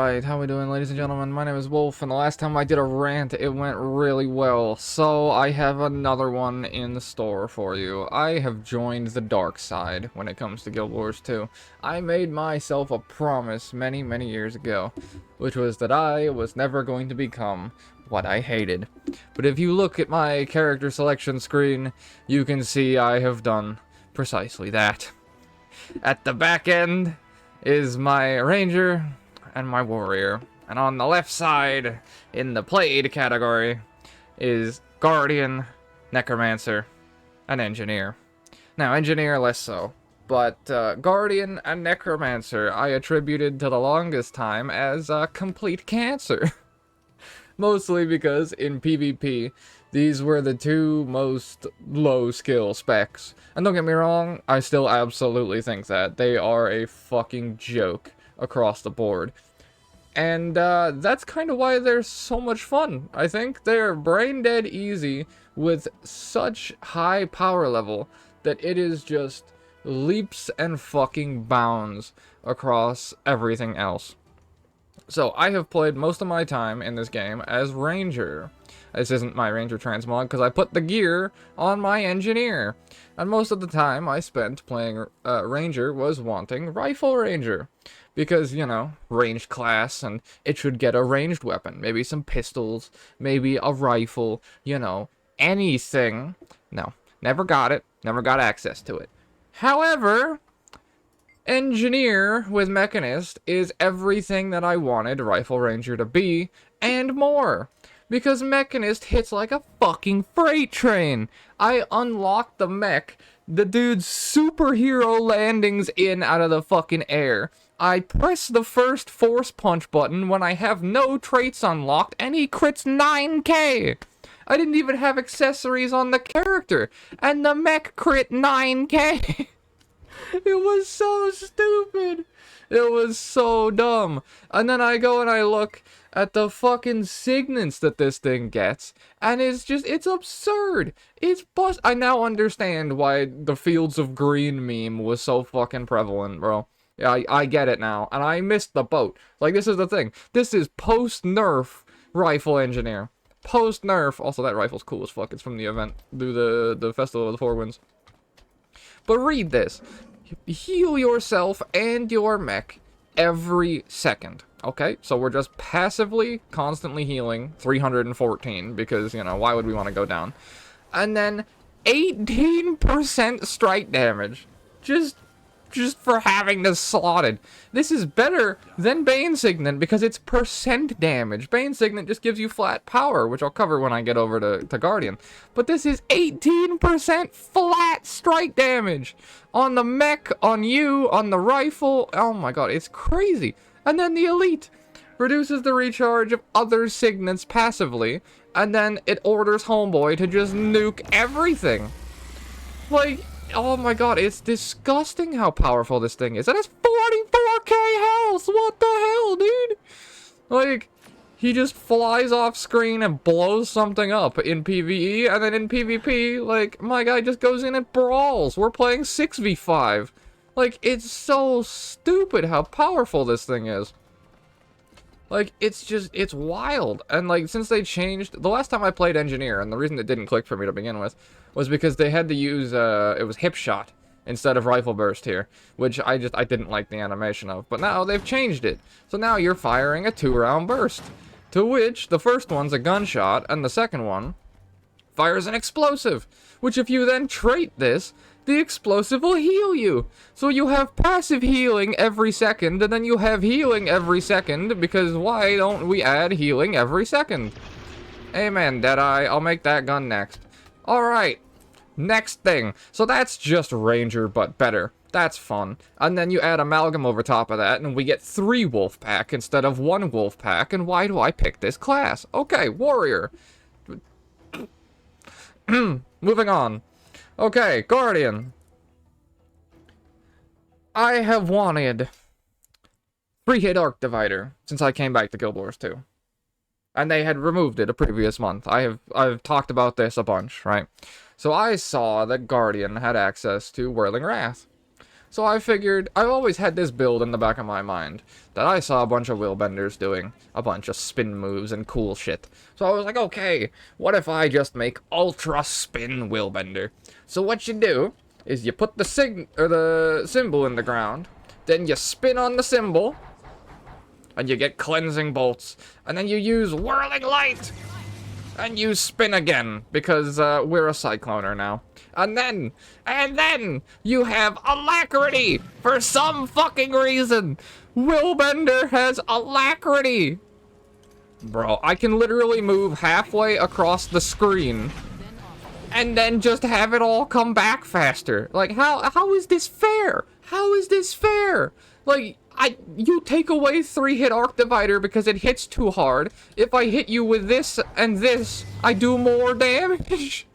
Alright, how we doing, ladies and gentlemen? My name is Wolf, and the last time I did a rant, it went really well. So, I have another one in the store for you. I have joined the dark side when it comes to Guild Wars 2. I made myself a promise many, many years ago, which was that I was never going to become what I hated. But if you look at my character selection screen, you can see I have done precisely that. At the back end is my ranger and my warrior, and on the left side in the played category is guardian, necromancer, and engineer. Now engineer less so, but guardian and necromancer I attributed to the longest time as complete cancer. Mostly because in PvP these were the two most low skill specs, and don't get me wrong, I still absolutely think that they are a fucking joke across the board. And that's kind of why they're so much fun. I think they're brain dead easy with such high power level that it is just leaps and fucking bounds across everything else. So I have played most of my time in this game as ranger. This isn't my ranger transmog because I put the gear on my engineer. And most of the time I spent playing ranger was wanting rifle ranger. Because, you know, ranged class, and it should get a ranged weapon. Maybe some pistols, maybe a rifle, you know, anything. No, never got it, never got access to it. However, engineer with mechanist is everything that I wanted Rifle Ranger to be, and more. Because mechanist hits like a fucking freight train. I unlocked the mech, the dude's superhero landings in out of the fucking air. I press the first force punch button when I have no traits unlocked, and he crits 9k! I didn't even have accessories on the character, and the mech crit 9k! It was so stupid! It was so dumb. And then I go and I look at the fucking signets that this thing gets, and it's absurd. It's I now understand why the Fields of Green meme was so fucking prevalent, bro. Yeah, I get it now, and I missed the boat. Like, this is the thing. This is post-nerf rifle engineer. Post-nerf. Also, that rifle's cool as fuck. It's from the event. Do the Festival of the Four Winds. But read this. Heal yourself and your mech every second. Okay, so we're just passively, constantly healing 314, because, you know, why would we want to go down? And then 18% strike damage. Just for having this slotted. This is better than Bane Signet because it's percent damage. Bane Signet just gives you flat power, which I'll cover when I get over to Guardian. But this is 18% flat strike damage on the mech, on you, on the rifle. Oh my god, it's crazy. And then the elite reduces the recharge of other signets passively, and then it orders Homeboy to just nuke everything. Like, oh my god, it's disgusting how powerful this thing is. And it's 44k health! What the hell, dude? Like, he just flies off screen and blows something up in PvE, and then in PvP, like, my guy just goes in and brawls. We're playing 6v5. Like, it's so stupid how powerful this thing is. Like, it's wild. And, like, since they changed... The last time I played Engineer, and the reason it didn't click for me to begin with, was because they had to use, it was Hip Shot instead of Rifle Burst here, which I didn't like the animation of. But now they've changed it. So now you're firing a 2-round burst, to which the first one's a gunshot, and the second one fires an explosive, which if you then trait this, the explosive will heal you. So you have passive healing every second, and then you have healing every second, because why don't we add healing every second? Amen, Deadeye. I'll make that gun next. Alright, next thing. So that's just Ranger, but better. That's fun. And then you add Amalgam over top of that, and we get 3 wolf pack instead of 1 wolf pack, and why do I pick this class? Okay, Warrior. Moving on. Okay, Guardian. I have wanted 3-hit Arc Divider since I came back to Guild Wars 2. And they had removed it a previous month. I've talked about this a bunch, right? So I saw that Guardian had access to Whirling Wrath. So I figured, I've always had this build in the back of my mind, that I saw a bunch of Willbenders doing, a bunch of spin moves and cool shit. So I was like, okay, what if I just make Ultra Spin Willbender? So what you do, is you put the symbol in the ground, then you spin on the symbol, and you get Cleansing Bolts, and then you use Whirling Light, and you spin again, because we're a cycloner now. And then, you have Alacrity! For some fucking reason! Willbender has Alacrity! Bro, I can literally move halfway across the screen, and then just have it all come back faster. Like, how is this fair? How is this fair? Like, you take away 3-hit arc divider because it hits too hard. If I hit you with this and this, I do more damage.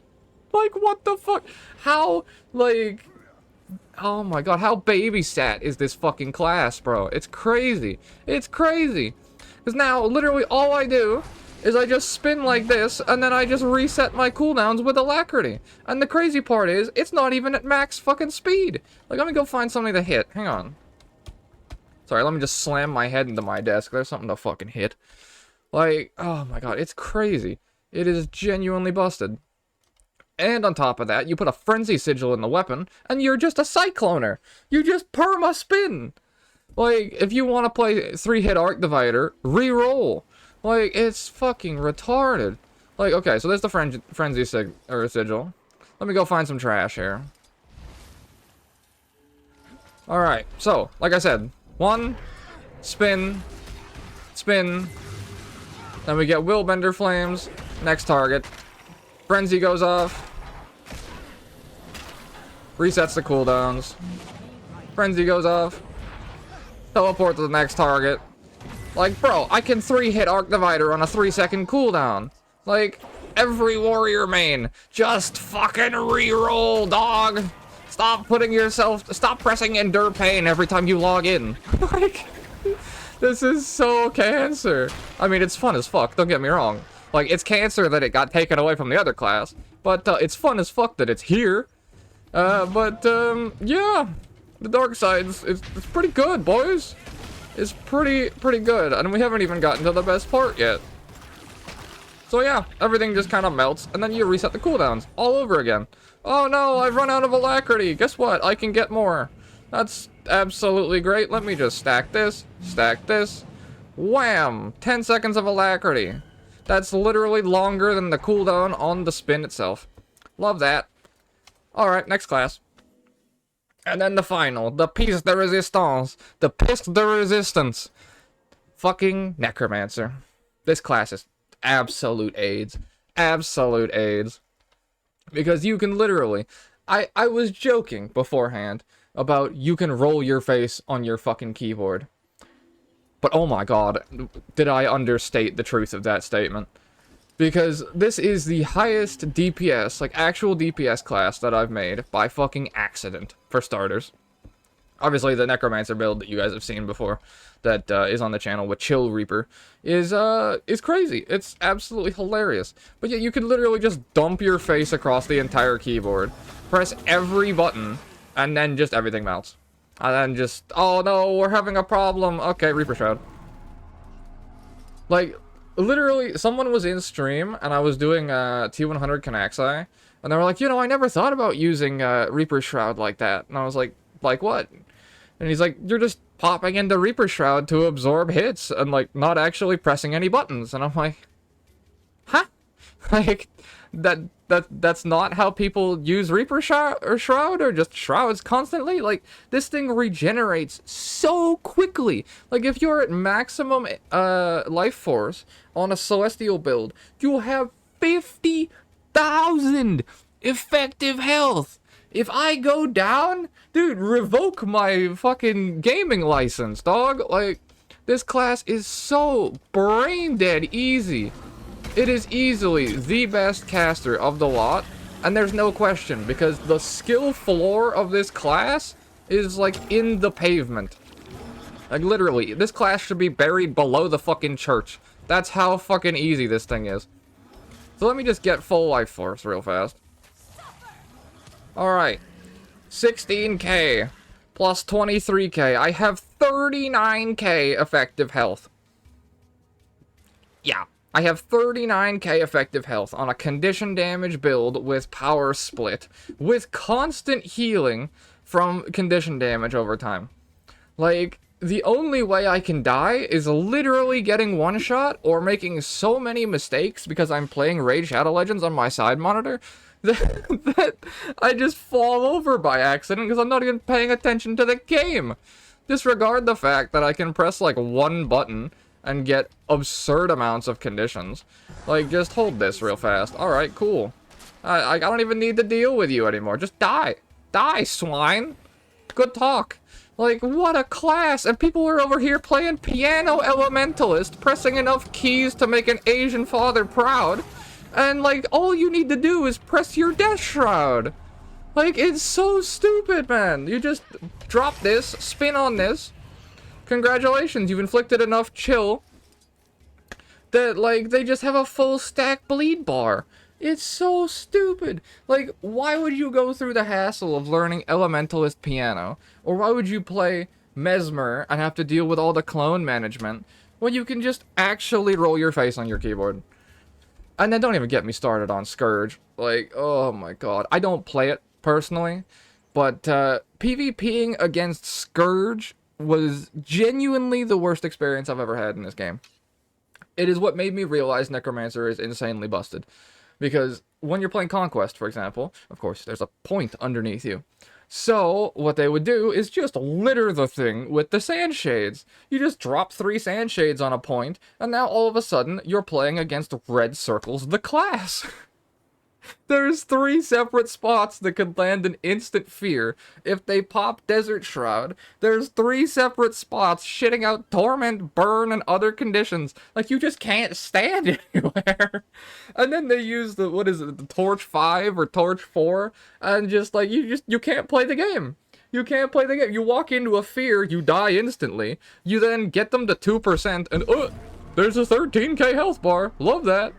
Like, what the fuck? How, like, oh my god, how babysat is this fucking class, bro? It's crazy. It's crazy. Because now, literally, all I do is I just spin like this, and then I just reset my cooldowns with Alacrity. And the crazy part is, it's not even at max fucking speed. Like, let me go find something to hit. Hang on. Sorry, let me just slam my head into my desk. There's something to fucking hit. Like, oh my god, it's crazy. It is genuinely busted. And on top of that, you put a Frenzy Sigil in the weapon, and you're just a Cycloner. You just perma-spin. Like, if you want to play 3-hit Arc Divider, re-roll. Like, it's fucking retarded. Like, okay, so there's the Frenzy Sigil. Let me go find some trash here. Alright, so, like I said, 1, spin, spin, then we get Willbender Flames, next target, Frenzy goes off, resets the cooldowns, Frenzy goes off, teleport to the next target. Like, bro, I can 3-hit Arc Divider on a 3-second cooldown. Like, every warrior main, just fucking re-roll, dog. Stop pressing Endure Pain every time you log in. Like, this is so cancer. I mean, it's fun as fuck, don't get me wrong. Like, it's cancer that it got taken away from the other class, but it's fun as fuck that it's here. Yeah, the dark side it's pretty good, boys. It's pretty good, and we haven't even gotten to the best part yet. So yeah, everything just kind of melts, and then you reset the cooldowns all over again. Oh no, I've run out of Alacrity. Guess what? I can get more. That's absolutely great. Let me just stack this. Wham! 10 seconds of Alacrity. That's literally longer than the cooldown on the spin itself. Love that. Alright, next class. And then the final, the piece de resistance. The piece de resistance. Fucking necromancer. This class is absolute AIDS. Absolute AIDS. Because you can literally... I was joking beforehand about you can roll your face on your fucking keyboard. But oh my god, did I understate the truth of that statement. Because this is the highest DPS, like actual DPS class that I've made by fucking accident, for starters. Obviously, the Necromancer build that you guys have seen before, that is on the channel with Chill Reaper, is crazy. It's absolutely hilarious. But yeah, you can literally just dump your face across the entire keyboard, press every button, and then just everything melts. And then just, oh no, we're having a problem. Okay, Reaper Shroud. Like, literally, someone was in stream, and I was doing T100 Canaxi, and they were like, you know, I never thought about using Reaper Shroud like that. And I was like what? And he's like, you're just popping into Reaper Shroud to absorb hits, and like, not actually pressing any buttons. And I'm like, huh? Like, that's not how people use Reaper Shroud, or just Shrouds constantly? Like, this thing regenerates so quickly. Like, if you're at maximum life force on a Celestial build, you'll have 50,000 effective health. If I go down, dude, revoke my fucking gaming license, dog. Like, this class is so brain dead easy. It is easily the best caster of the lot, and there's no question, because the skill floor of this class is, like, in the pavement. Like, literally, this class should be buried below the fucking church. That's how fucking easy this thing is. So let me just get full life force real fast. Alright. 16k. plus 23k. I have 39k effective health. Yeah, I have 39k effective health on a condition damage build with power split, with constant healing from condition damage over time. Like, the only way I can die is literally getting one shot or making so many mistakes because I'm playing Raid Shadow Legends on my side monitor that I just fall over by accident because I'm not even paying attention to the game. Disregard the fact that I can press like one button and get absurd amounts of conditions. Like, just hold this real fast. Alright, cool. I don't even need to deal with you anymore. Just die. Die, swine. Good talk. Like, what a class! And people were over here playing Piano Elementalist, pressing enough keys to make an Asian father proud. And, like, all you need to do is press your Death Shroud. Like, it's so stupid, man. You just drop this, spin on this. Congratulations, you've inflicted enough chill that, like, they just have a full stack bleed bar. It's so stupid. Like, why would you go through the hassle of learning Elementalist Piano? Or why would you play Mesmer and have to deal with all the clone management when you can just actually roll your face on your keyboard? And then don't even get me started on Scourge. Like, oh my god. I don't play it, personally. But, PvPing against Scourge was genuinely the worst experience I've ever had in this game. It is what made me realize Necromancer is insanely busted. Because when you're playing Conquest, for example, of course, there's a point underneath you. So, what they would do is just litter the thing with the sand shades. You just drop 3 sand shades on a point, and now all of a sudden, you're playing against Red Circles, the class. There's 3 separate spots that could land an instant fear if they pop Desert Shroud. There's 3 separate spots shitting out Torment, Burn, and other conditions. Like, you just can't stand anywhere. And then they use the, what is it, the Torch 5 or Torch 4, and just, like, you can't play the game. You can't play the game. You walk into a fear, you die instantly. You then get them to 2%, and, there's a 13k health bar. Love that.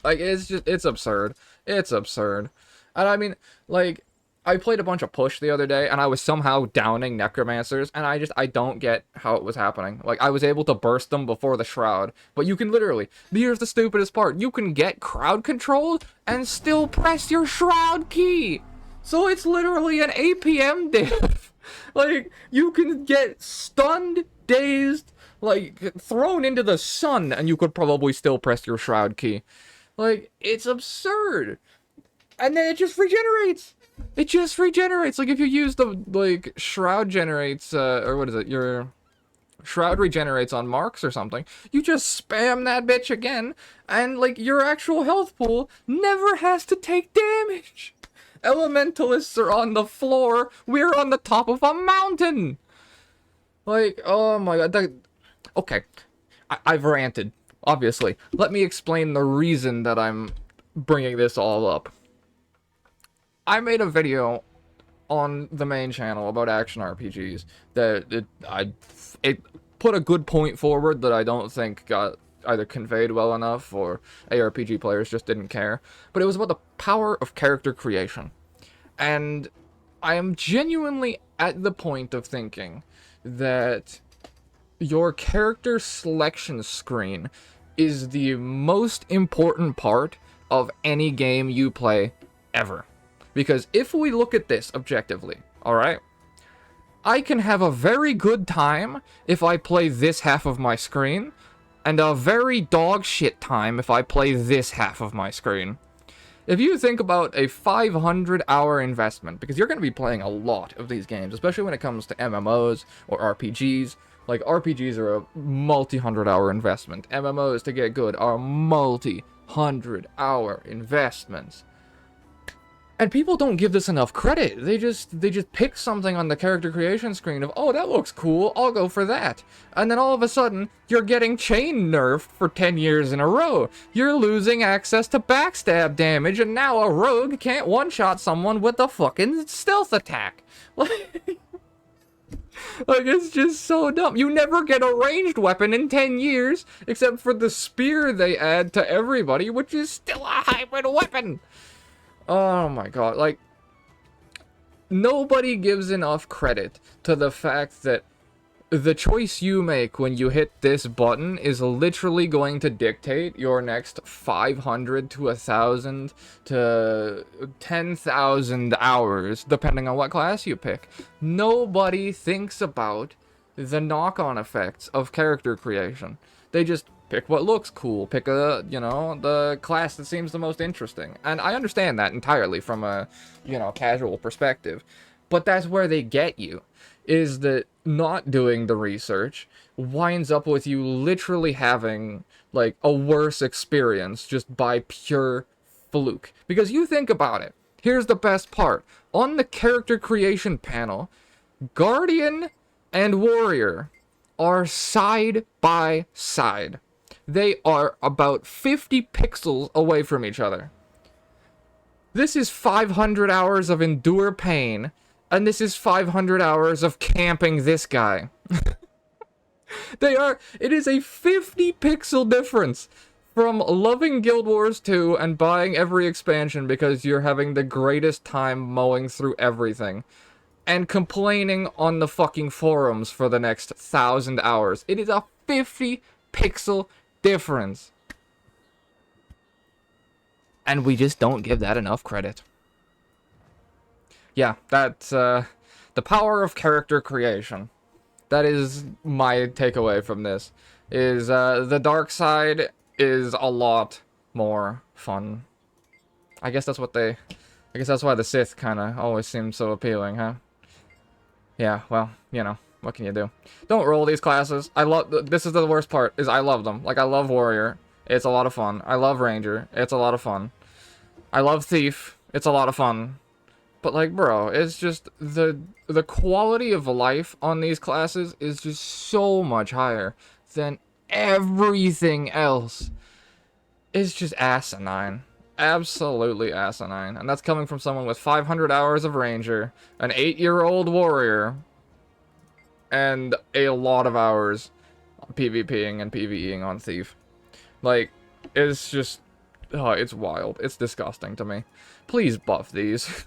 Like, it's absurd. It's absurd. And I mean, like, I played a bunch of push the other day, and I was somehow downing necromancers, and I don't get how it was happening. Like, I was able to burst them before the shroud, but you can literally, here's the stupidest part, you can get crowd control and still press your shroud key! So it's literally an APM diff! Like, you can get stunned, dazed, like, thrown into the sun, and you could probably still press your shroud key. Like, it's absurd. And then it just regenerates. It just regenerates. Like, if you use the, like, shroud generates, or what is it? Your shroud regenerates on marks or something. You just spam that bitch again, and, like, your actual health pool never has to take damage. Elementalists are on the floor. We're on the top of a mountain. Like, oh my god. Okay. I've ranted. Obviously. Let me explain the reason that I'm bringing this all up. I made a video on the main channel about action RPGs that it put a good point forward that I don't think got either conveyed well enough or ARPG players just didn't care. But it was about the power of character creation. And I am genuinely at the point of thinking that your character selection screen is the most important part of any game you play ever. Because if we look at this objectively, alright? I can have a very good time if I play this half of my screen, and a very dog shit time if I play this half of my screen. If you think about a 500-hour investment, because you're going to be playing a lot of these games, especially when it comes to MMOs or RPGs. Like, RPGs are a multi-100-hour investment. MMOs, to get good, are multi-100-hour investments. And people don't give this enough credit. They just pick something on the character creation screen of, oh, that looks cool, I'll go for that. And then all of a sudden, you're getting chain nerfed for 10 years in a row. You're losing access to backstab damage, and now a rogue can't one-shot someone with a fucking stealth attack. Like, it's just so dumb. You never get a ranged weapon in 10 years, except for the spear they add to everybody, which is still a hybrid weapon. Oh my god, like, nobody gives enough credit to the fact that the choice you make when you hit this button is literally going to dictate your next 500 to 1,000 to 10,000 hours, depending on what class you pick. Nobody thinks about the knock-on effects of character creation. They just pick what looks cool, pick the class that seems the most interesting. And I understand that entirely from a, casual perspective. But that's where they get you, is that not doing the research winds up with you literally having, like, a worse experience just by pure fluke. Because you think about it. Here's the best part. On the character creation panel, Guardian and Warrior are side by side. They are about 50 pixels away from each other. This is 500 hours of endure pain, and this is 500 hours of camping this guy. It is a 50 pixel difference from loving Guild Wars 2 and buying every expansion because you're having the greatest time mowing through everything, and complaining on the fucking forums for the next 1,000 hours. It is a 50 pixel difference. And we just don't give that enough credit. Yeah, that's the power of character creation. That is my takeaway from this. Is the dark side is a lot more fun. I guess that's why the Sith kind of always seem so appealing, huh? Yeah, well, what can you do? Don't roll these classes. This is the worst part, is I love them. Like, I love Warrior. It's a lot of fun. I love Ranger. It's a lot of fun. I love Thief. It's a lot of fun. But, like, bro, it's just the quality of life on these classes is just so much higher than everything else. It's just asinine. Absolutely asinine. And that's coming from someone with 500 hours of Ranger, an 8-year-old Warrior, and a lot of hours PvPing and PvEing on Thief. Like, it's just... oh, it's wild. It's disgusting to me. Please buff these.